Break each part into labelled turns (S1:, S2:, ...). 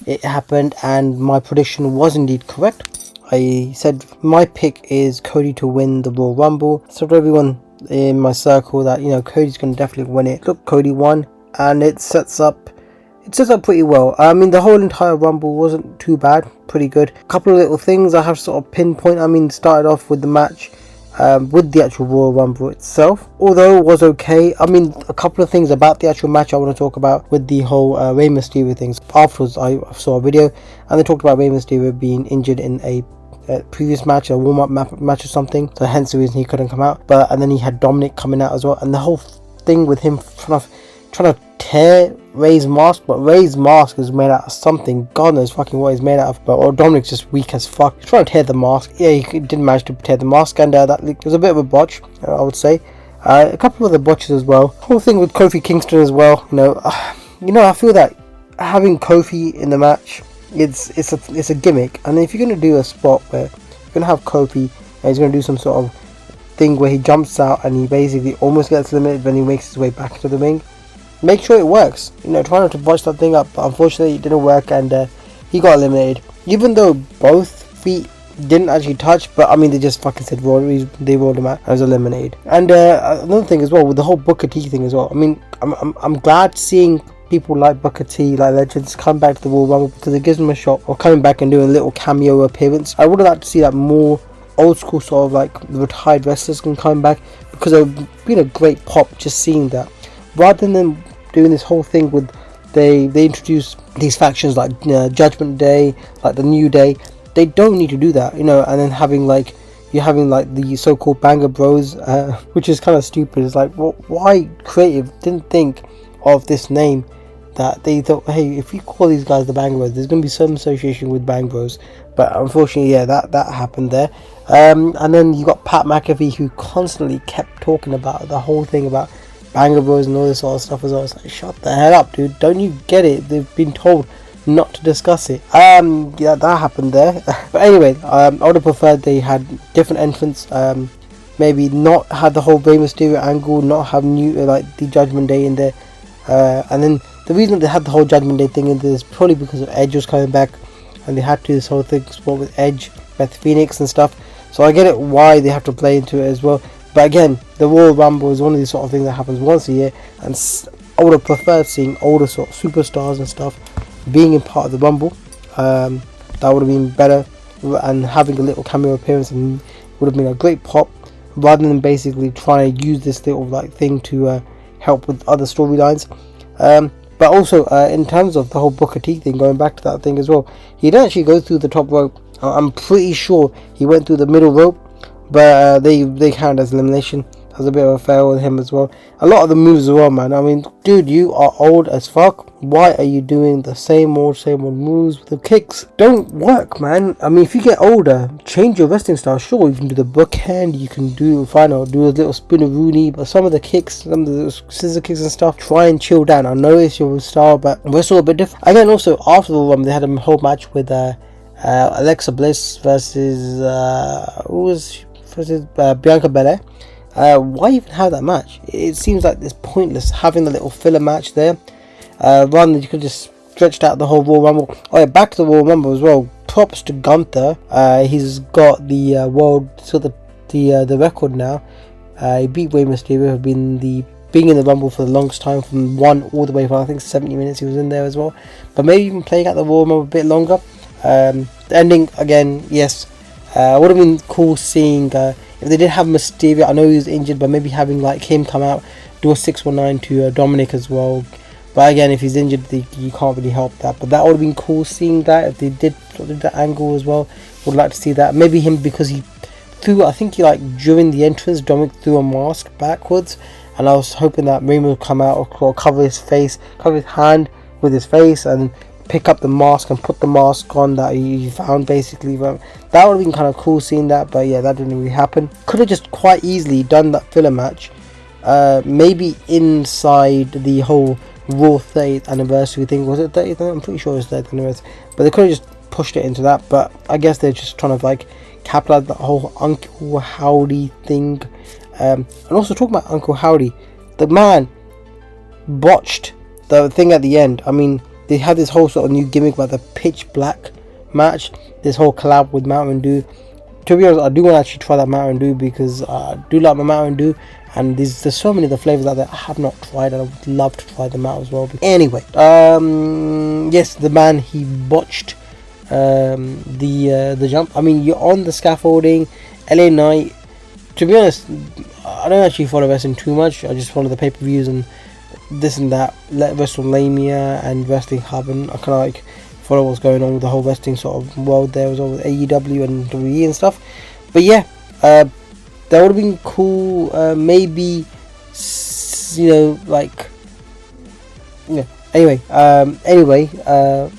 S1: it happened, and my prediction was indeed correct. I said my pick is Cody to win the Royal Rumble. So to everyone in my circle that, you know, Cody's going to definitely win it. Look, Cody won, and it sets up pretty well. I mean, the whole entire Rumble wasn't too bad, pretty good. A couple of little things I have to sort of pinpoint. I mean, started off with the match with the actual Royal Rumble itself, although it was okay. I mean, a couple of things about the actual match I want to talk about with the whole Rey Mysterio things. Afterwards, I saw a video and they talked about Rey Mysterio being injured in a previous match, a warm-up match or something, so hence the reason he couldn't come out. And then he had Dominic coming out as well, and the whole thing with him trying to tear Rey's mask, but Rey's mask is made out of something, God knows fucking what he's made out of, or Dominic's just weak as fuck. He's trying to tear the mask. Yeah, he didn't manage to tear the mask, and that was a bit of a botch, I would say. A couple of other botches as well. Whole thing with Kofi Kingston as well, you know, I feel that having Kofi in the match, it's a gimmick, and if you're going to do a spot where you're going to have Kofi and he's going to do some sort of thing where he jumps out and he basically almost gets eliminated, then he makes his way back into the ring, make sure it works. You know, try not to botch that thing up, but unfortunately it didn't work, and he got eliminated, even though both feet didn't actually touch. But I mean, they just fucking said they rolled him out and was eliminated. And another thing as well with the whole Booker T thing as well, I mean, I'm glad seeing people like Booker T, like legends, come back to the Royal Rumble, because it gives them a shot of coming back and doing a little cameo appearance. I would have liked to see that more old school sort of like retired wrestlers can come back, because it would have been a great pop just seeing that, rather than doing this whole thing with they introduce these factions like Judgment Day, like the New Day. They don't need to do that, you know, and then having like the so-called Banger Bros, which is kind of stupid. It's like, well, why creative didn't think of this name? That they thought, hey, if we call these guys the Bang Bros, there's going to be some association with Bang Bros. But unfortunately, yeah, that happened there. And then you got Pat McAfee, who constantly kept talking about the whole thing about Banger Bros and all this sort of stuff as well. It's like, shut the hell up, dude. Don't you get it? They've been told not to discuss it. Yeah, that happened there. But anyway, I would have preferred they had different entrants. Maybe not have the whole Rey Mysterio angle, not have the Judgment Day in there. And then the reason they had the whole Judgment Day thing in there is probably because of Edge was coming back, and they had to do this whole thing spot with Edge, Beth Phoenix and stuff. So I get it why they have to play into it as well. But again, the Royal Rumble is one of these sort of things that happens once a year, and I would have preferred seeing older sort of superstars and stuff being in part of the Rumble. That would have been better, and having a little cameo appearance and would have been a great pop, rather than basically trying to use this little like thing to help with other storylines. But also in terms of the whole Booker T thing, going back to that thing as well, he didn't actually go through the top rope. I'm pretty sure he went through the middle rope, but they count as elimination. That was a bit of a fail with him as well. A lot of the moves as well, man. I mean, dude, you are old as fuck. Why are you doing the same old moves with the kicks? Don't work, man. I mean, if you get older, change your wrestling style. Sure, you can do the bookhand, you can do a little spinneroonie, but some of the kicks, some of the scissor kicks and stuff, try and chill down. I know it's your style, but wrestle a bit different. Again, also after the Rumble, they had a whole match with Alexa Bliss versus Bianca Belair. Why even have that match? It seems like it's pointless having the little filler match there. Rather than you could just stretched out the whole Royal Rumble. Oh yeah, back to the Royal Rumble as well. Props to Gunther. He's got the the record now. He beat Rey Mysterio, who've been being in the Rumble for the longest time, from 1 all the way for I think 70 minutes he was in there as well. But maybe even playing out the Royal Rumble a bit longer. The ending again, yes. Would have been cool seeing if they did have Mysterio. I know he was injured, but maybe having like him come out, do a 619 to Dominic as well. But again, if he's injured, you can't really help that. But that would have been cool seeing that if they did that angle as well. Would like to see that. Maybe him, because he threw, I think during the entrance, Dominic threw a mask backwards, and I was hoping that Raymond would come out or cover his face, cover his hand with his face, and pick up the mask and put the mask on that he found basically. But that would have been kind of cool seeing that, but yeah, that didn't really happen. Could have just quite easily done that filler match, maybe inside the whole Raw 30th anniversary thing. Was it 30th? I'm pretty sure it was 30th anniversary, but they could have just pushed it into that. But I guess they're just trying to capitalize that whole Uncle Howdy thing. And also talking about Uncle Howdy, the man botched the thing at the end. I mean, they had this whole sort of new gimmick about the pitch black match, this whole collab with Mountain Dew. To be honest, I do want to actually try that Mountain Dew because I do like my Mountain Dew, and there's so many of the flavors out there I have not tried, and I would love to try them out as well. Anyway, yes, the man, he botched the jump. I mean, you're on the scaffolding, LA Knight. To be honest, I don't actually follow wrestling too much. I just follow the pay-per-views and this and that, WrestleMania and Wrestling Hub, and I kind of like follow what's going on with the whole wrestling sort of world there as well, with AEW and WWE and stuff. But yeah, that would have been cool. Maybe, you know, like, yeah. Anyway,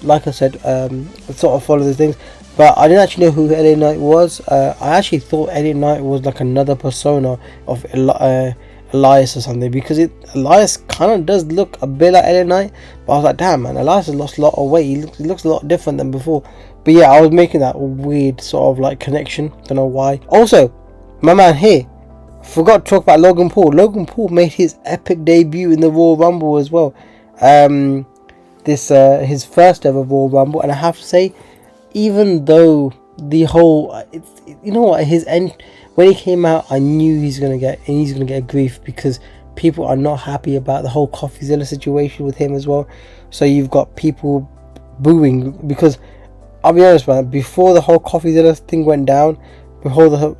S1: like I said, I sort of follow these things, but I didn't actually know who LA Knight was. I actually thought LA Knight was like another persona of Elias or something, because Elias kind of does look a bit like LA Knight, but I was like, damn man, Elias has lost a lot of weight. He looks a lot different than before. But yeah, I was making that weird sort of like connection. Don't know why. Also, my man here, forgot to talk about Logan Paul. Logan Paul made his epic debut in the Royal Rumble as well. His first ever Royal Rumble, and I have to say, even though the whole, you know what, his end, when he came out, I knew he's gonna get grief, because people are not happy about the whole CoffeeZilla situation with him as well. So you've got people booing, because I'll be honest, man, before the whole CoffeeZilla thing went down, NFTs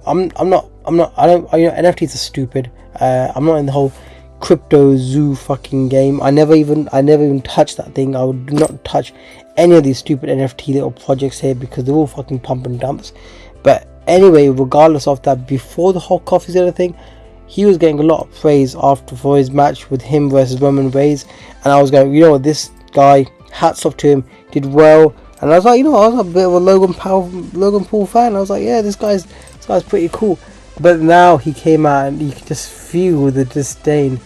S1: are stupid. I'm not in the whole crypto zoo fucking game. I never even touched that thing. I would not touch any of these stupid NFT little projects here, because they're all fucking pump and dumps. But anyway, regardless of that, before the whole CoffeeZilla thing, he was getting a lot of praise for his match with him versus Roman Reigns, and I was going, you know what, this guy, hats off to him, did well. And I was like, you know, I was a bit of a Logan Paul fan. I was like, yeah, this guy's pretty cool. But now he came out and you could just feel the disdain,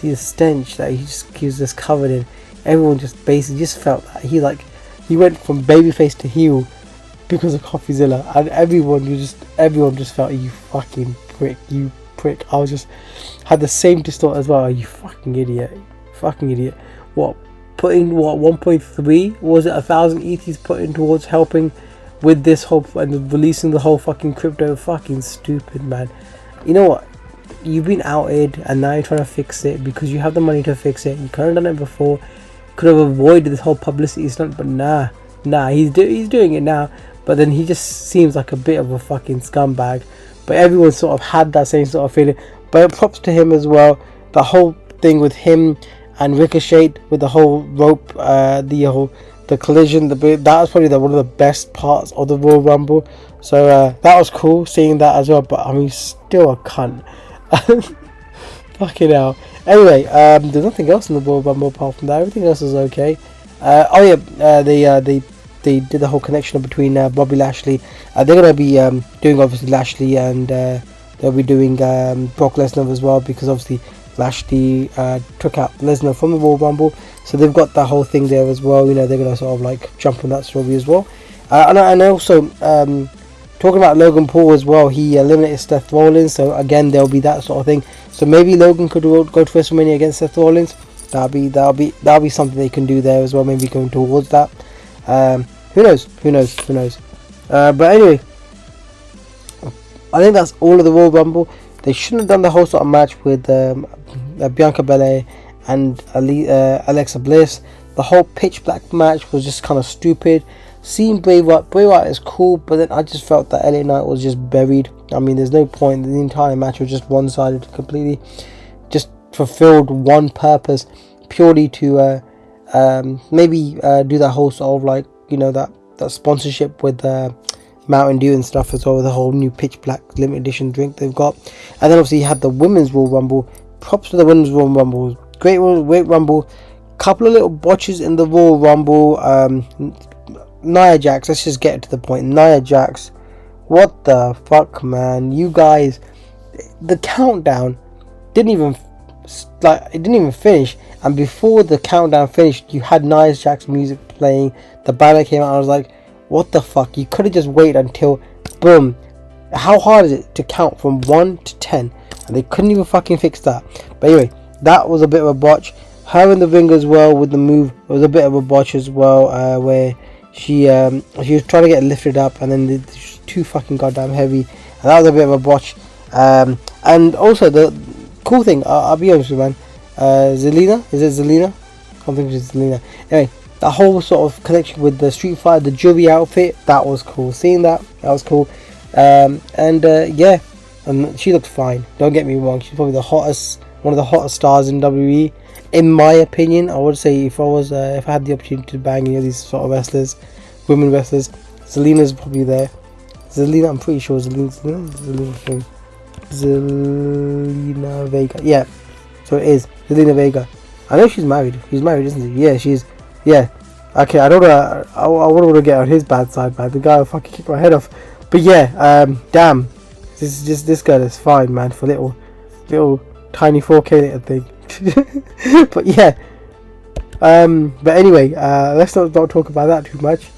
S1: the stench that he was just covered in. Everyone just basically just felt that he went from babyface to heel because of CoffeeZilla, and everyone just felt, you fucking prick. I was just had the same distort as well. You fucking idiot. What, putting 1.3, was it 1,000 ETHs put in towards helping with this whole and releasing the whole fucking crypto? Fucking stupid, man. You know what, you've been outed and now you're trying to fix it because you have the money to fix it. You could have done it before, could have avoided this whole publicity stunt, but nah, he's doing it now. But then he just seems like a bit of a fucking scumbag. But everyone sort of had that same sort of feeling. But props to him as well. The whole thing with him and Ricochet with the whole rope, the collision, that was probably one of the best parts of the Royal Rumble. So that was cool seeing that as well. But I mean, still a cunt. Fucking hell. Anyway, there's nothing else in the Royal Rumble apart from that. Everything else is okay. They did the whole connection between Bobby Lashley. They're gonna be doing obviously Lashley, and they'll be doing Brock Lesnar as well, because obviously Lashley took out Lesnar from the Royal Rumble, so they've got that whole thing there as well. You know, they're gonna sort of like jump on that story as well. And also talking about Logan Paul as well, he eliminated Seth Rollins, so again there'll be that sort of thing. So maybe Logan could go to WrestleMania against Seth Rollins. That'll be something they can do there as well. Maybe going towards that. Who knows? But anyway, I think that's all of the Royal Rumble. They shouldn't have done the whole sort of match with Bianca Belair and Alexa Bliss. The whole pitch black match was just kind of stupid. Seeing Bray Wyatt is cool, but then I just felt that LA Knight was just buried. I mean, there's no point. The entire match was just one-sided completely. Just fulfilled one purpose, purely to maybe do that whole sort of like, you know, that sponsorship with Mountain Dew and stuff as well, with the whole new pitch black limited edition drink they've got. And then obviously you had the women's Royal Rumble. Props to the women's Royal Rumble. Great Rumble. Couple of little botches in the Royal Rumble. Nia Jax, let's just get to the point. Nia Jax, what the fuck, man? You guys, the countdown didn't even finish, and before the countdown finished, you had Nia Jax music playing. The banner came out, and I was like, what the fuck? You could have just waited until boom. How hard is it to count from 1 to 10? And they couldn't even fucking fix that. But anyway, that was a bit of a botch. her in the ring as well with the move. It was a bit of a botch as well, where she was trying to get lifted up, and then it's too fucking goddamn heavy, and that was a bit of a botch. And also the cool thing, I'll be honest with you, man. Zelina, is it Zelina? I don't think it's Zelina. Anyway, that whole sort of connection with the Street Fighter, the jury outfit, that was cool. Seeing that was cool. Yeah, and she looked fine. Don't get me wrong. She's probably one of the hottest stars in WWE, in my opinion. I would say if I had the opportunity to bang any of these sort of wrestlers, women wrestlers, Zelina's probably there. Zelina, I'm pretty sure Zelina Vega. Yeah, so it is Zelina Vega. I know she's married. She's married, isn't she? Yeah, she's. Yeah. Okay, I don't know. I wouldn't want to get on his bad side, man. The guy will fucking kick my head off. But yeah, damn. This girl is fine, man. For little tiny 4K little thing. But yeah. But anyway, let's not talk about that too much.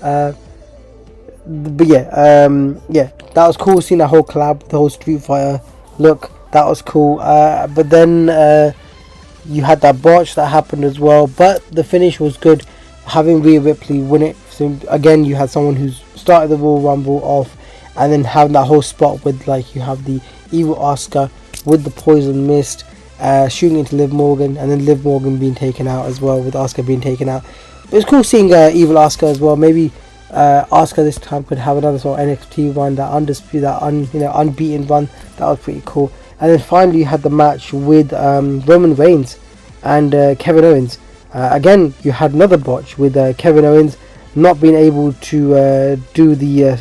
S1: But yeah, yeah, that was cool seeing that whole collab, the whole Street Fighter look. That was cool. But then you had that botch that happened as well. But the finish was good, having Rhea Ripley win it. So again, you had someone who's started the Royal Rumble off, and then having that whole spot with, like, you have the evil Asuka with the poison mist shooting into Liv Morgan, and then Liv Morgan being taken out as well, with Asuka being taken out. But it's cool seeing evil Asuka as well. Maybe Asuka this time could have another sort of NXT run, that undisputed, unbeaten run. That was pretty cool. And then finally you had the match with Roman Reigns and Kevin Owens. Again, you had another botch with Kevin Owens not being able to do the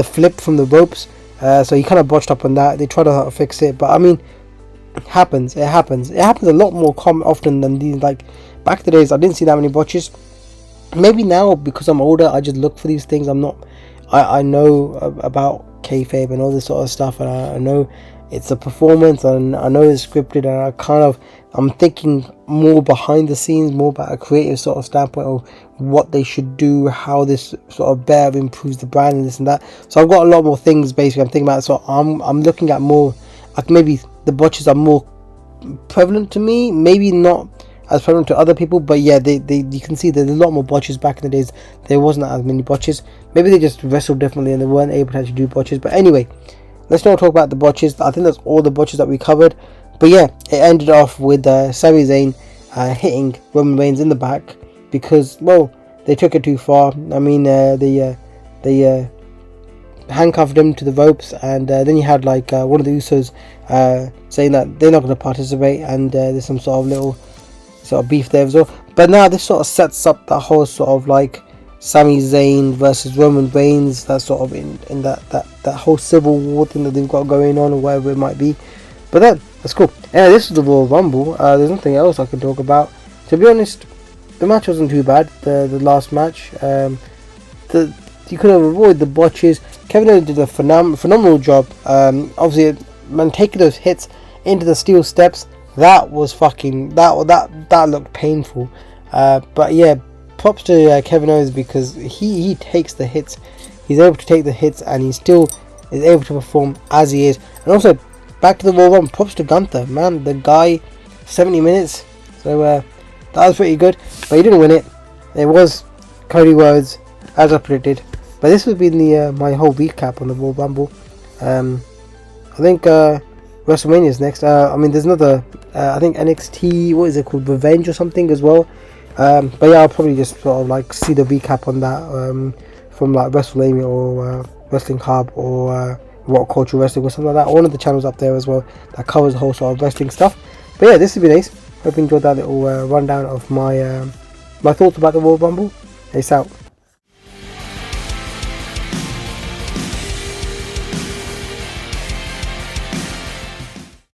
S1: flip from the ropes. So he kind of botched up on that. They tried to fix it, but I mean, it happens. It happens a lot more often than these. Like back in the days, I didn't see that many botches. Maybe now, because I'm older, I just look for these things. I know about kayfabe and all this sort of stuff, and I know it's a performance, and I know it's scripted, and I'm thinking more behind the scenes, more about a creative sort of standpoint of what they should do, how this sort of better improves the brand and this and that. So I've got a lot more things basically I'm thinking about. So I'm looking at more, like, maybe the botches are more prevalent to me, maybe not as prevalent to other people, but yeah, they you can see there's a lot more botches. Back in the days there wasn't as many botches. Maybe they just wrestled differently and they weren't able to actually do botches. But anyway, let's not talk about the botches. I think that's all the botches that we covered. But yeah, it ended off with Sami Zayn hitting Roman Reigns in the back because, well, they took it too far. I mean, they handcuffed him to the ropes, and then you had like one of the Usos saying that they're not going to participate, and there's some sort of little sort of beef there as well. But now this sort of sets up that whole sort of like Sami Zayn versus Roman Reigns, that sort of in that whole civil war thing that they've got going on, or whatever it might be. But then that's cool. Anyway, this is the Royal Rumble. There's nothing else I can talk about. To be honest, the match wasn't too bad. The last match, you could have avoided the botches. Kevin Owens did a phenomenal job. Obviously, man, taking those hits into the steel steps, that was fucking that looked painful. But yeah, props to Kevin Owens, because he takes the hits. He's able to take the hits, and he still is able to perform as he is. And also, back to the Royal Rumble, props to Gunther, man. The guy, 70 minutes. So that was pretty good. But he didn't win it. It was Cody Rhodes, as I predicted. But this has been my whole recap on the Royal Rumble. I think WrestleMania is next. I mean, there's another. I think NXT. What is it called? Revenge or something as well. But yeah, I'll probably just sort of like see the recap on that from like WrestleMania or Wrestling Hub or What Culture Wrestling or something like that. One of the channels up there as well that covers the whole sort of wrestling stuff. But yeah, this has been Ace. Hope you enjoyed that little rundown of my thoughts about the Royal Rumble. Ace out.